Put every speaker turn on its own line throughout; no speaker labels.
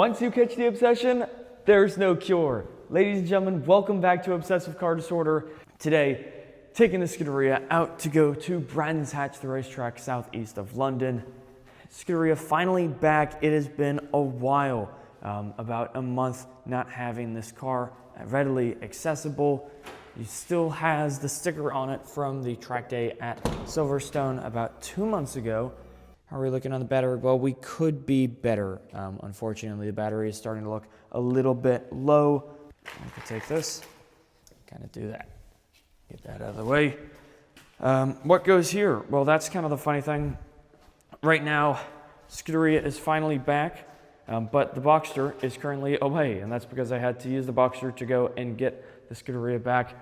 Once you catch the obsession, there's no cure. Ladies and gentlemen, welcome back to Obsessive Car Disorder. Today, taking the Scuderia out to go to Brands Hatch, the racetrack southeast of London. Scuderia finally back. It has been a while, about a month not having this car readily accessible. It still has the sticker on it from the track day at Silverstone about 2 months ago. How are we looking on the battery? Well, we could be better. Unfortunately, the battery is starting to look a little bit low. I could take this, kind of do that. Get that out of the way. What goes here? Well, that's kind of the funny thing. Right now, Scuderia is finally back, but the Boxster is currently away, and that's because I had to use the Boxster to go and get the Scuderia back.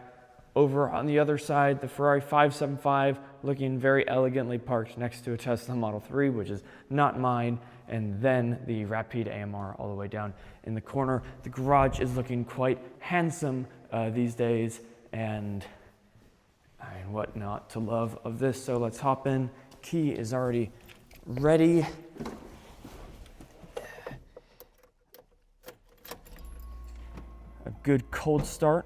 Over on the other side, the Ferrari 575 looking very elegantly parked next to a Tesla Model 3, which is not mine, and then the Rapide AMR all the way down in the corner. The garage is looking quite handsome these days, and I mean, what not to love of this? So let's hop in. Key is already ready. A good cold start.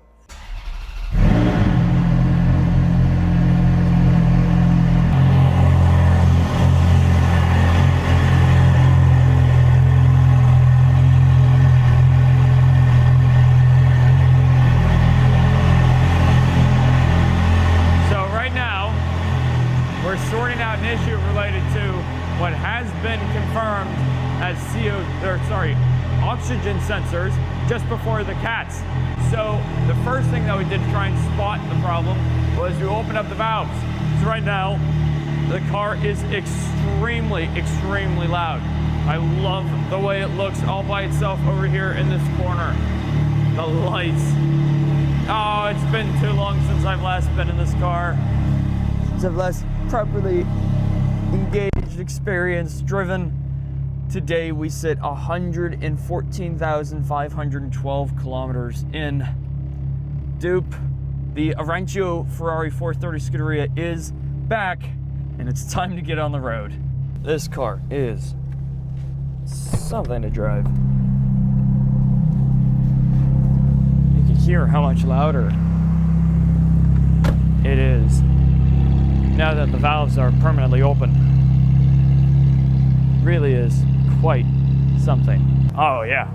Sorting out an issue related to what has been confirmed as oxygen sensors just before the cats. So the first thing that we did to try and spot the problem was to open up the valves. So right now, the car is extremely, extremely loud. I love the way it looks all by itself over here in this corner. The lights. Oh, it's been too long since I've last been in this car. Since I've last properly engaged, experienced, driven. Today we sit 114,512 kilometers in. Dupe, the Arancio Ferrari 430 Scuderia is back, and it's time to get on the road. This car is something to drive. You can hear how much louder it is now that the valves are permanently open. Really is quite something. Oh yeah.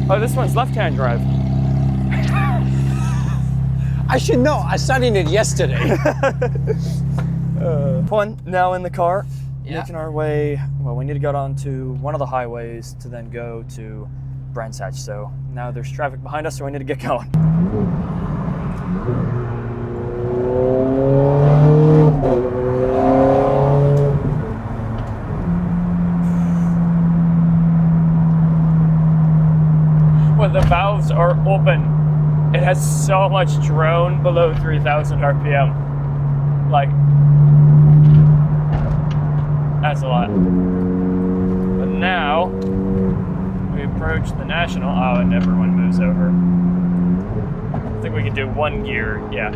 Oh, this one's left-hand drive.
I should know, I sat in it yesterday.
One, now in the car, making our way, well, we need to go on to one of the highways to then go to Brands Hatch. So now there's traffic behind us, so we need to get going. When the valves are open, it has so much drone below 3,000 RPM. Like, that's a lot. But now, we approach the National. Oh, and everyone moves over. I think we can do one gear, yeah.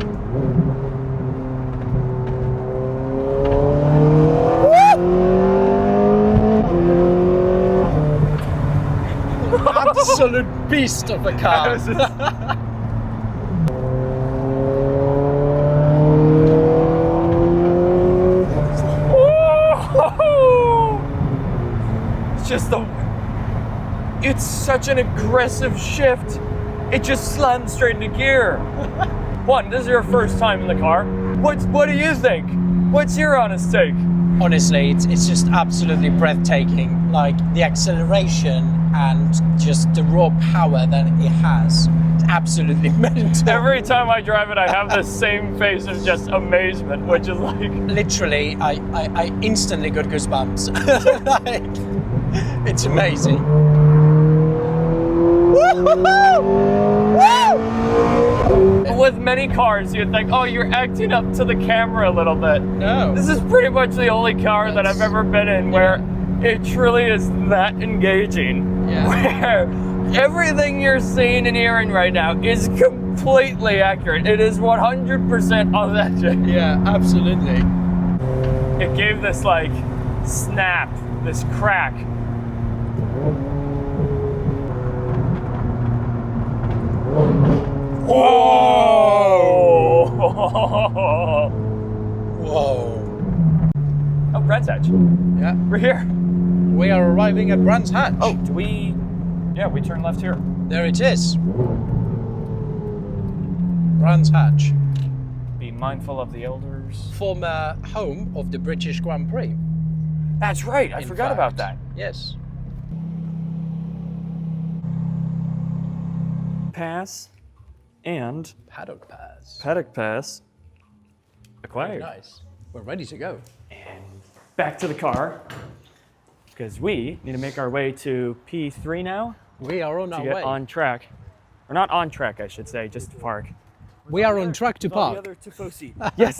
Absolute beast of a car. It's such an aggressive shift. It just slams straight into gear. Juan, this is your first time in the car. What do you think? What's your honest take? Honestly, it's just absolutely breathtaking. Like the acceleration and just the raw power that it has. It's absolutely mental.
Every time I drive it, I have the same face of just amazement, which is like... Literally,
I instantly got goosebumps. Like, it's amazing.
With many cars, you'd think, oh, you're acting up to the camera a little bit.
No.
This is pretty much the only car that I've ever been in where it truly is that engaging.
Yeah.
Where everything you're seeing and hearing right now is completely accurate. It is 100% authentic.
Yeah, absolutely.
It gave this like snap, this crack.
Whoa!
Whoa.
Oh, Brands Hatch.
Yeah.
We're here.
We are arriving at Brands Hatch.
Oh, do we? Yeah, we turn left here.
There it is. Brands Hatch.
Be mindful of the elders.
Former home of the British Grand Prix.
That's right. I
In
forgot
fact.
about that.
Yes.
Pass and
Paddock pass.
paddock pass
Very
acquired.
nice. We're ready to go.
And back to the car because we need to make our way to P3 now
We are on
to
our
get
way.
on track. Or not on track, I should say, just to park.
We are on track to
Oh, the
park.
other Tifosi. Yes,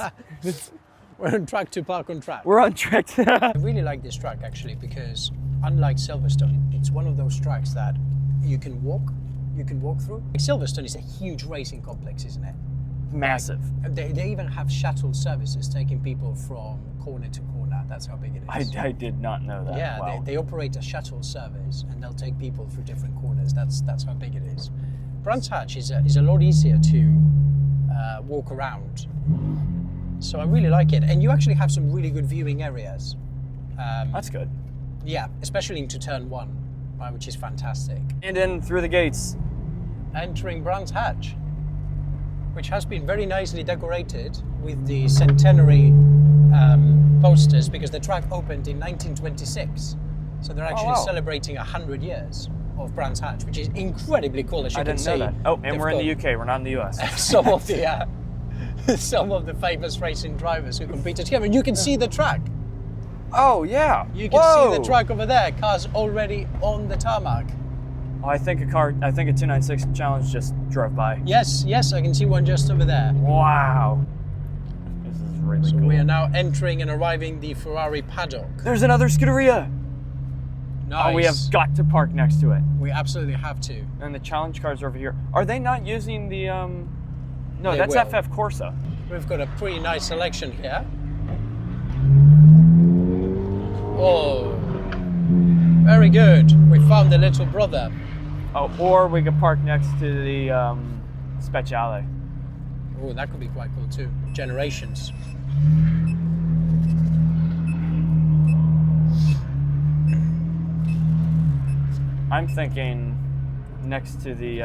We're on track to park on track.
we're on track.
I really like this track actually because unlike Silverstone, it's one of those tracks that you can walk through. Like Silverstone is a huge racing complex, isn't it?
Massive.
They even have shuttle services taking people from corner to corner. That's how big it is.
I did not know that.
Yeah,
Wow.
they operate a shuttle service and they'll take people through different corners. That's how big it is. Brands Hatch is a lot easier to walk around. So I really like it. And you actually have some really good viewing areas.
That's good.
Yeah, especially into turn 1, which is fantastic.
And in through the gates.
Entering Brands Hatch, which has been very nicely decorated with the centenary posters because the track opened in 1926. So they're actually
wow.
celebrating 100 years of Brands Hatch, which is incredibly cool, as you
I
can
didn't
see.
know that. Oh, and
They've
we're in the
got
UK. We're not in the US.
some of the some of the famous racing drivers who competed together. And you can see the track.
Oh yeah.
You can see the track over there. Cars already on the tarmac.
Oh, I think a 296 Challenge just drove by.
Yes, I can see one just over there.
Wow. This is really
So
cool.
we are now entering and arriving the Ferrari paddock.
There's another Scuderia.
Nice.
Oh, we have got to park next to it.
We absolutely have to.
And the challenge cars are over here. Are they not using the No,
They
that's
will.
FF Corsa.
We've got a pretty nice selection here. Oh, very good. We found the little brother.
Oh, or we could park next to the Speciale.
Oh, that could be quite cool too. Generations.
I'm thinking next to the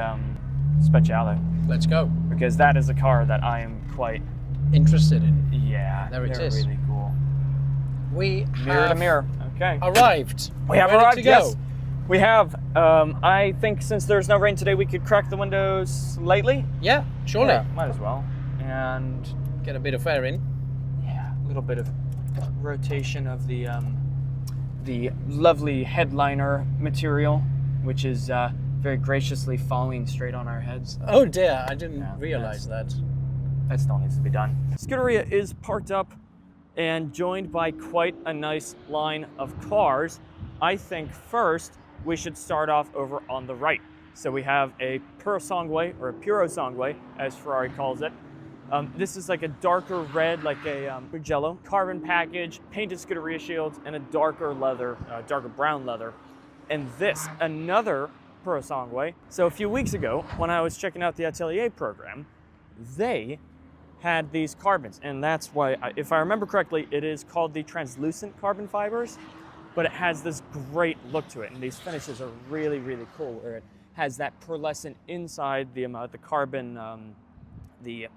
Speciale
Let's go.
because that is a car that I am quite
Interested in.
yeah.
There it
they're
is.
really cool.
We
Mirror to
have
mirror. Okay.
arrived.
We have
Ready
arrived.
to go.
Yes, we have. I think since there's no rain today, we could crack the windows slightly.
Yeah, surely.
Yeah, might as well. And
Get a bit of air in.
yeah, a little bit of rotation of the lovely headliner material, which is very graciously falling straight on our heads.
Oh dear, I didn't
Yeah,
realize that.
That still needs to be done. Scuderia is parked up and joined by quite a nice line of cars. I think first we should start off over on the right. So we have a Puro Sangue, or a Puro Sangue, as Ferrari calls it. This is like a darker red, like a Mugello, carbon package, painted Scuderia shields, and a darker leather, darker brown leather. And this, another Puro Sangue. So a few weeks ago, when I was checking out the Atelier program, they had these carbons, and that's why, if I remember correctly, it is called the translucent carbon fibers, but it has this great look to it, and these finishes are really, really cool, where it has that pearlescent inside the carbon, the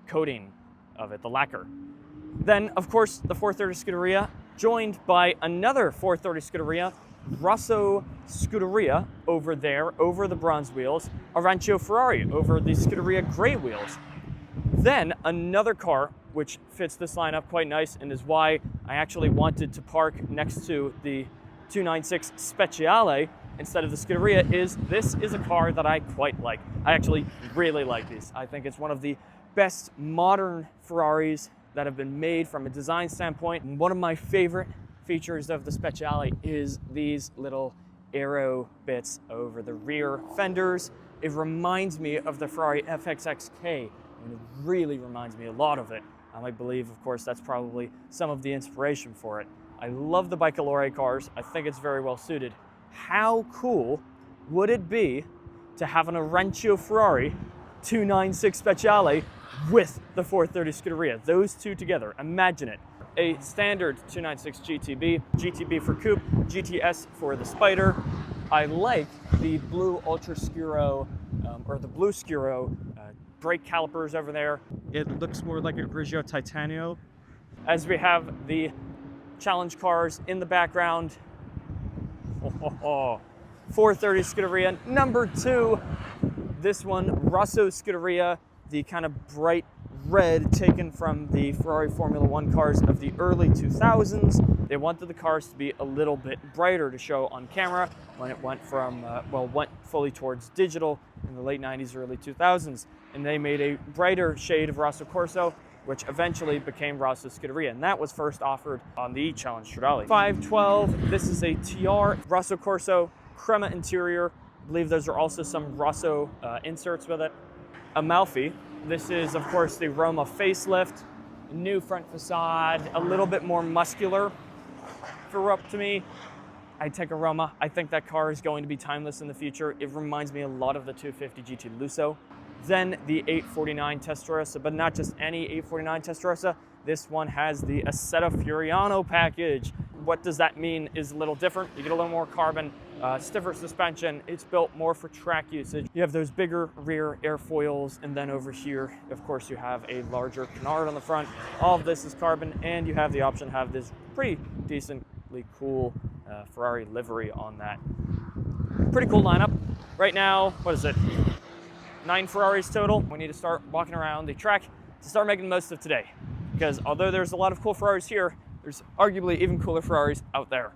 coating of it, the lacquer. Then, of course, the 430 Scuderia, joined by another 430 Scuderia, Rosso Scuderia over there, over the bronze wheels, Arancio Ferrari over the Scuderia gray wheels. Then another car, which fits this lineup quite nice and is why I actually wanted to park next to the 296 Speciale instead of the Scuderia, this is a car that I quite like. I actually really like these. I think it's one of the best modern Ferraris that have been made from a design standpoint. And one of my favorite features of the Speciale is these little aero bits over the rear fenders. It reminds me of the Ferrari FXXK. And it really reminds me a lot of it. I believe, of course, that's probably some of the inspiration for it. I love the Bicolore cars. I think it's very well suited. How cool would it be to have an Arancio Ferrari 296 Speciale with the 430 Scuderia. Those two together, imagine it. A standard 296 GTB, GTB for coupe, GTS for the Spider. I like the blue Ultra Scuro, or the blue Scuro brake calipers over there. It looks more like a Grigio Titanium. As we have the challenge cars in the background. 430 Scuderia, number 2. This one, Rosso Scuderia, the kind of bright red taken from the Ferrari Formula One cars of the early 2000s. They wanted the cars to be a little bit brighter to show on camera when it went from, went fully towards digital in the late 90s, early 2000s. And they made a brighter shade of Rosso Corso, which eventually became Rosso Scuderia, and that was first offered on the Challenge Stradale. 512, this is a TR, Rosso Corso, Crema interior. I believe those are also some Rosso inserts with it. Amalfi, this is of course the Roma facelift, new front facade, a little bit more muscular. If it were up to me, I'd take a Roma. I think that car is going to be timeless in the future. It reminds me a lot of the 250 GT Lusso. Then the 849 Testarossa, but not just any 849 Testarossa. This one has the Assetto Furiano package. What does that mean is a little different. You get a little more carbon, stiffer suspension. It's built more for track usage. You have those bigger rear airfoils, and then over here, of course, you have a larger canard on the front. All of this is carbon, and you have the option to have this pretty decently cool Ferrari livery on that. Pretty cool lineup. Right now, what is it? 9 Ferraris total. We need to start walking around the track to start making the most of today. Because although there's a lot of cool Ferraris here, there's arguably even cooler Ferraris out there.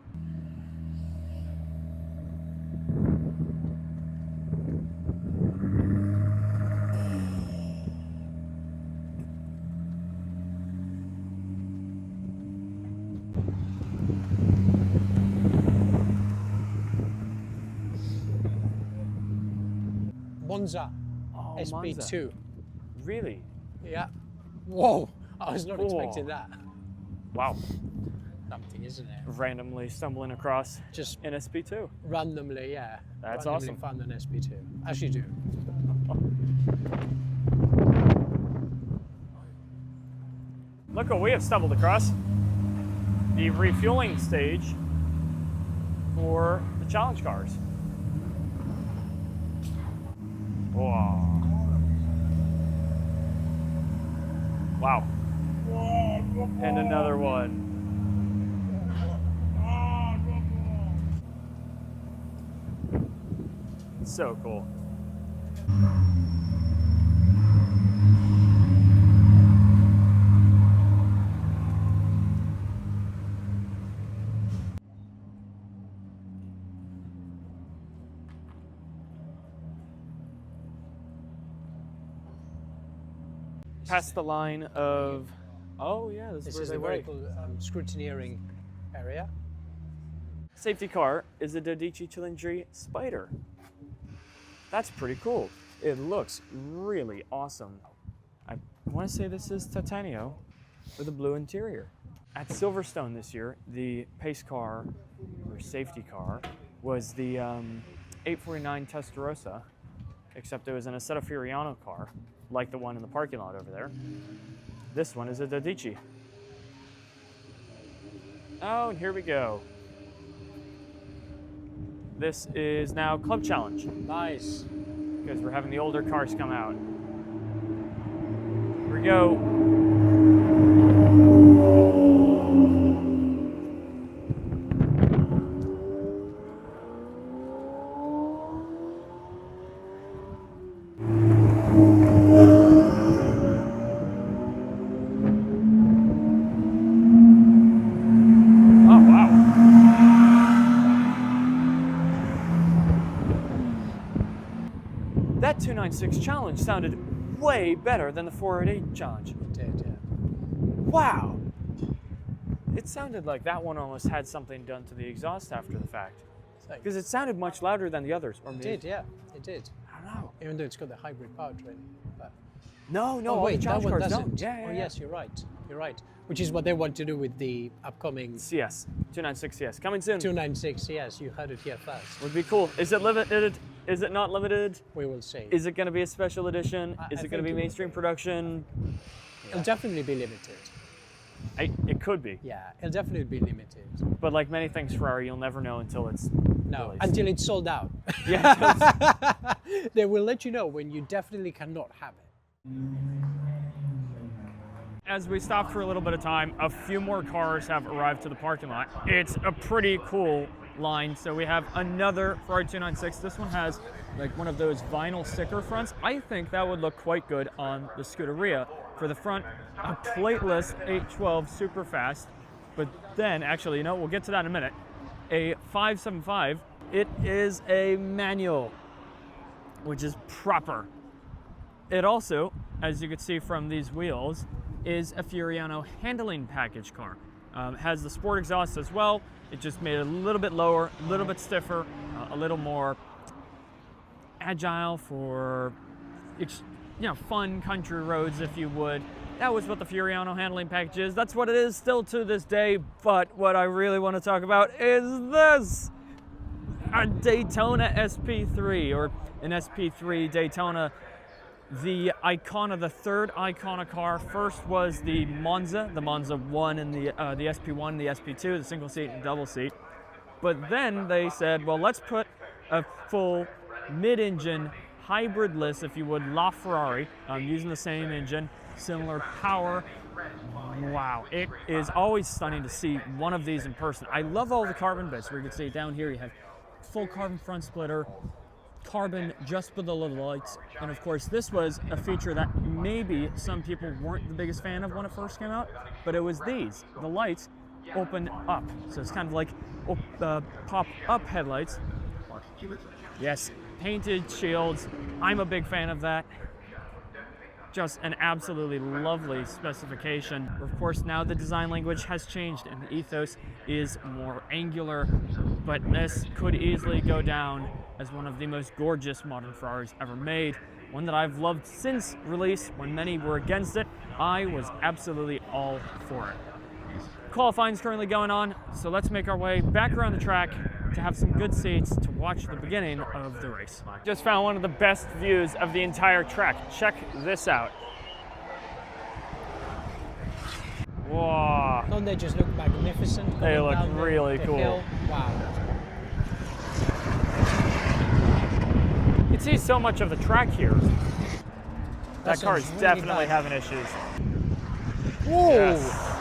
Monza.
Oh,
SB2.
Monza. Really?
Yeah. Whoa, I was not expecting that.
Wow.
Something, isn't it?
Randomly stumbling across
Just
an SP2.
randomly, yeah.
That's
randomly
awesome.
found an SB2, as you do.
Look what we have stumbled across. The refueling stage for the challenge cars. Whoa. Wow. And another one. So cool. Past the line of, oh yeah, this
This
is
is
where
the
they
very
wait.
cool scrutineering area.
Safety car is a Dodici Cilindri Spider. That's pretty cool. It looks really awesome. I want to say this is Titanium with a blue interior. At Silverstone this year, the pace car, or safety car, was the 849 Testarossa, except it was an Assetto Furiano car, like the one in the parking lot over there. This one is a Dodici. Oh, and here we go. This is now Club Challenge,
Nice.
because we're having the older cars come out. Here we go. That 296 challenge sounded way better than the 488 challenge.
It did, yeah.
Wow. It sounded like that one almost had something done to the exhaust after the fact. Because it sounded much louder than the others. Or
It
maybe,
did, yeah. It did.
I don't know.
Even though it's got the hybrid powertrain. But
No,
oh,
all
wait,
the
that
challenge
one
cars
doesn't.
don't. Yeah,
Oh,
yeah.
yes, you're right. You're right. Which is what they want to do with the upcoming
CS, 296 CS, coming soon.
296. Yes, you heard it here first.
Would be cool. Is it limited Is it not limited?
We will see.
Is it going to be a special edition? Is
I
it going to be
think
mainstream production?
It'll definitely be limited.
It could be.
Yeah, it'll definitely be limited.
But like many things Ferrari, you'll never know until it's
No,
released.
until it's sold out.
Yeah.
They will let you know when you definitely cannot have it.
As we stopped for a little bit of time, a few more cars have arrived to the parking lot. It's a pretty cool line. So we have another Ferrari 296. This one has like one of those vinyl sticker fronts. I think that would look quite good on the Scuderia. For the front, a plateless 812 super fast. But then, actually, you know, we'll get to that in a minute. A 575. It is a manual, which is proper. It also, as you can see from these wheels, is a Fioriano handling package car. Has the sport exhaust as well. It just made it a little bit lower, a little bit stiffer, a little more agile for fun country roads, if you would. That was what the Fioriano handling package is. That's what it is still to this day. But what I really want to talk about is this. A Daytona SP3, or an SP3 Daytona. The Icona, the third Icona car. First was the Monza 1 and the SP1, the SP2, the single seat and double seat. But then they said, well, let's put a full mid-engine hybridless, if you would, LaFerrari, using the same engine, similar power. Wow, it is always stunning to see one of these in person. I love all the carbon bits, where you can see down here you have full carbon front splitter, carbon just below the lights, and of course this was a feature that maybe some people weren't the biggest fan of when it first came out, but it was these. The lights open up, so it's kind of like pop-up headlights. Yes, painted shields. I'm a big fan of that. Just an absolutely lovely specification. Of course, now the design language has changed and the ethos is more angular, but this could easily go down as one of the most gorgeous modern Ferraris ever made. One that I've loved since release. When many were against it, I was absolutely all for it. Qualifying is currently going on, so let's make our way back around the track to have some good seats to watch the beginning of the race. Just found one of the best views of the entire track. Check this out. Whoa.
Don't they just look magnificent?
They look
down
really
the
cool.
hill? Wow.
You can see so much of the track here. That car is
sounds really
definitely
bad.
having issues.
Whoa!
Yes.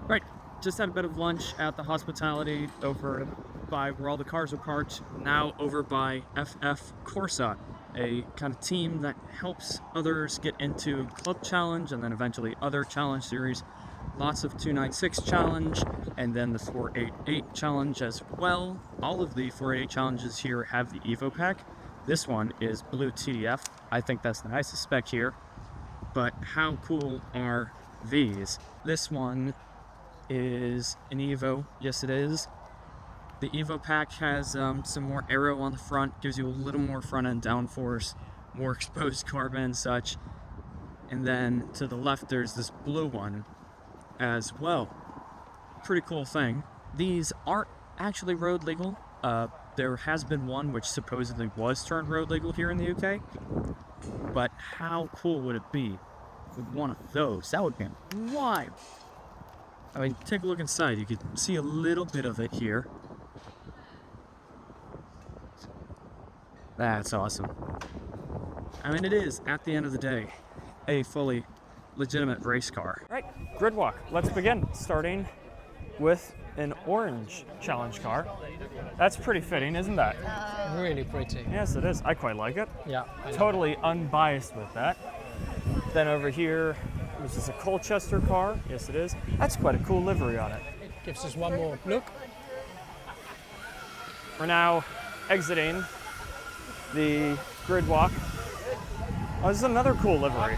Right, just had a bit of lunch at the hospitality over by where all the cars are parked, now over by FF Corsa, a kind of team that helps others get into Club Challenge and then eventually other challenge series. Lots of 296 Challenge and then the 488 Challenge as well. All of the 488 challenges here have the Evo pack. This one is blue TDF. I think that's the nicest spec here. But how cool are these? This one is an Evo. Yes, it is. The Evo pack has some more aero on the front, gives you a little more front end downforce, more exposed carbon and such. And then to the left, there's this blue one as well. Pretty cool thing. These aren't actually road legal. There has been one which supposedly was turned road legal here in the UK. But how cool would it be with one of those? That would be wild. I mean, take a look inside. You can see a little bit of it here. That's awesome. I mean, it is, at the end of the day, a fully legitimate race car. Right, grid walk. Let's begin. Starting with an orange challenge car. That's pretty fitting, isn't that?
Really pretty.
Yes, it is. I quite like it.
Yeah. I know.
Totally unbiased with that. Then over here, this is a Colchester car. Yes, it is. That's quite a cool livery on it.
It gives us one more look.
We're now exiting the grid walk. Oh, this is another cool livery.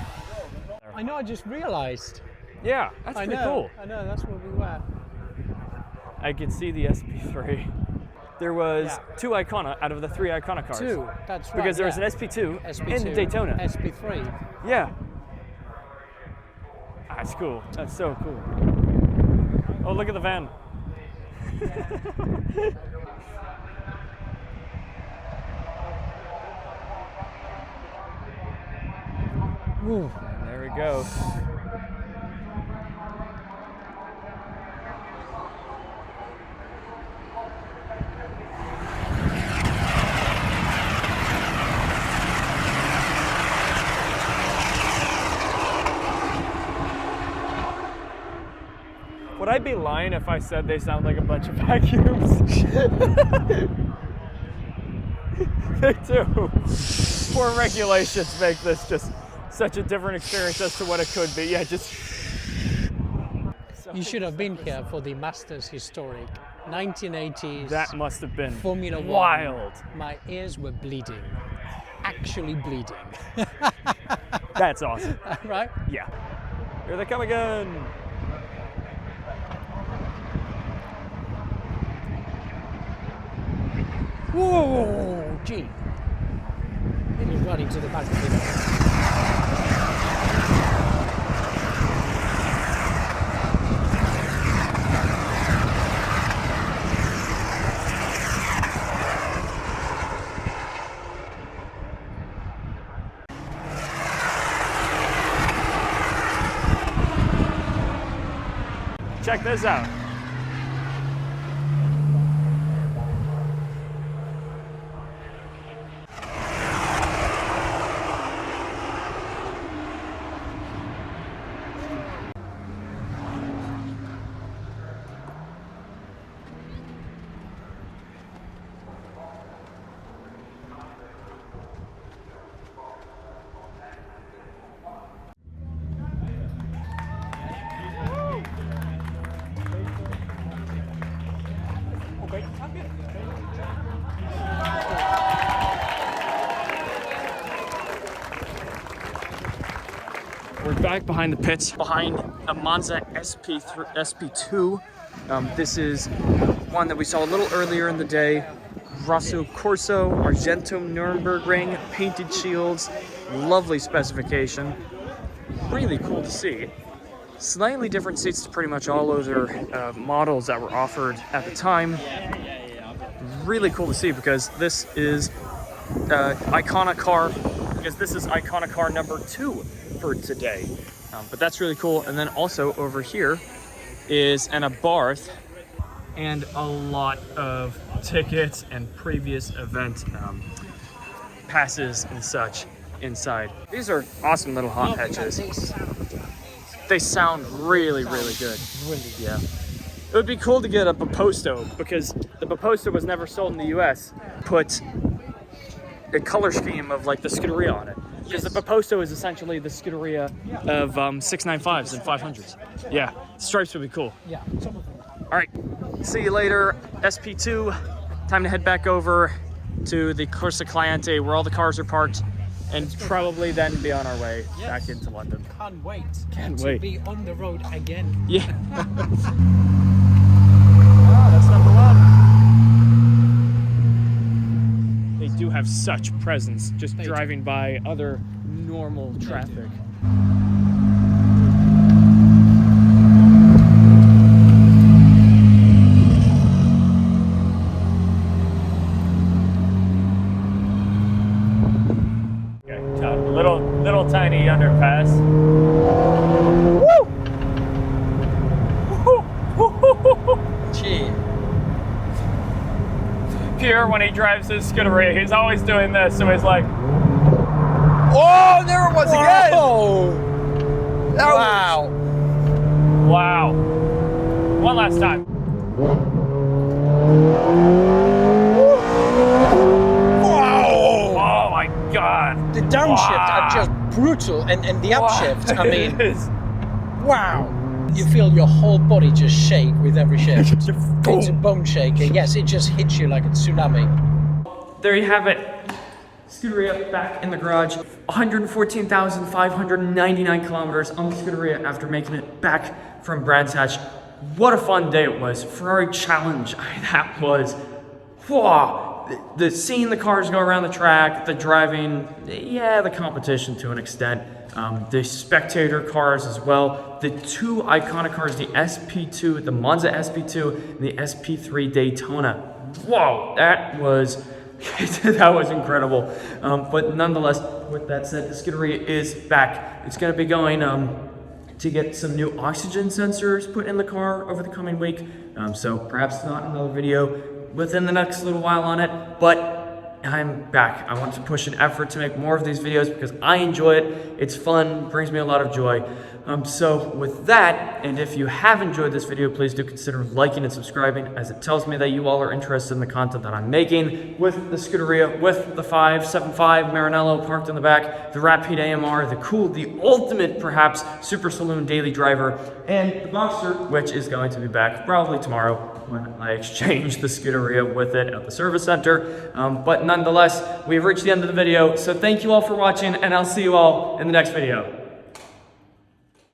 I know, I just realized.
Yeah, that's pretty cool.
I know, that's what we were.
I can see the SP3. There was two Icona out of the three Icona cars.
Two, that's right.
Because there was
yeah.
an SP2,
SP2
and the Daytona.
SP3.
Yeah. That's cool. That's so cool. Oh, look at the van. Ooh, and there we go. Would I be lying if I said they sound like a bunch of vacuums? They do. Poor regulations make this just such a different experience as to what it could be. Yeah, just...
You should have been here for the Masters historic 1980s.
That must have been
Formula One.
wild.
My ears were bleeding. Actually bleeding.
That's awesome.
Right?
Yeah. Here they come again.
Whoa, gee. Nearly running to the back of the
Check this out. We're back behind the pits, behind a Monza SP2. This is one that we saw a little earlier in the day. Rosso Corso, Argento Nuremberg ring, painted shields, lovely specification. Really cool to see. Slightly different seats to pretty much all other models that were offered at the time. Really cool to see because this is iconic car, because this is iconic car number 2 for today. But that's really cool. And then also over here is an Abarth and a lot of tickets and previous event passes and such inside. These are awesome little hot hatches. They sound really, really good.
Brilliant.
Yeah. It would be cool to get a Baposto because the Baposto was never sold in the US. Put a color scheme of like the Scuderia on it. Because the Baposto is essentially the Scuderia of 695s and 500s. Yeah, stripes would be cool.
Yeah, some of them.
All right, see you later, SP2. Time to head back over to the Corsa Cliente where all the cars are parked and probably then be on our way back into London.
Can't wait.
Can't
to
wait.
be on the road again.
Yeah. Oh, that's number 1. They do have such presence just driving by other normal traffic. Little tiny underpass. Woo!
Gee.
Pierre, when he drives his Scuderia, he's always doing this, so he's like, oh, there it was again!
Wow.
Wow. One last time. Oh my God.
The downshift are just brutal, and the upshift, I mean, wow. You feel your whole body just shake with every shift. It's a bone shaking. Yes, it just hits you like a tsunami.
There you have it. Scuderia back in the garage. 114,599 kilometers on the Scuderia after making it back from Brands Hatch. What a fun day it was. Ferrari Challenge, that was, wow. the seeing the cars go around the track, the driving, yeah, the competition to an extent. The spectator cars as well. The two iconic cars, the SP2, the Monza SP2, and the SP3 Daytona. Whoa, that was that was incredible. But nonetheless, with that said, the Scuderia is back. It's going to be going to get some new oxygen sensors put in the car over the coming week. So perhaps not another video within the next little while on it, but I'm back. I want to push an effort to make more of these videos because I enjoy it. It's fun, brings me a lot of joy. So with that, and if you have enjoyed this video, please do consider liking and subscribing, as it tells me that you all are interested in the content that I'm making with the Scuderia, with the 575 Maranello parked in the back, the Rapide AMR, the ultimate perhaps Super Saloon daily driver, and the Boxster, which is going to be back probably tomorrow when I exchange the Scuderia with it at the service center. But nonetheless, we've reached the end of the video, so thank you all for watching, and I'll see you all in the next video.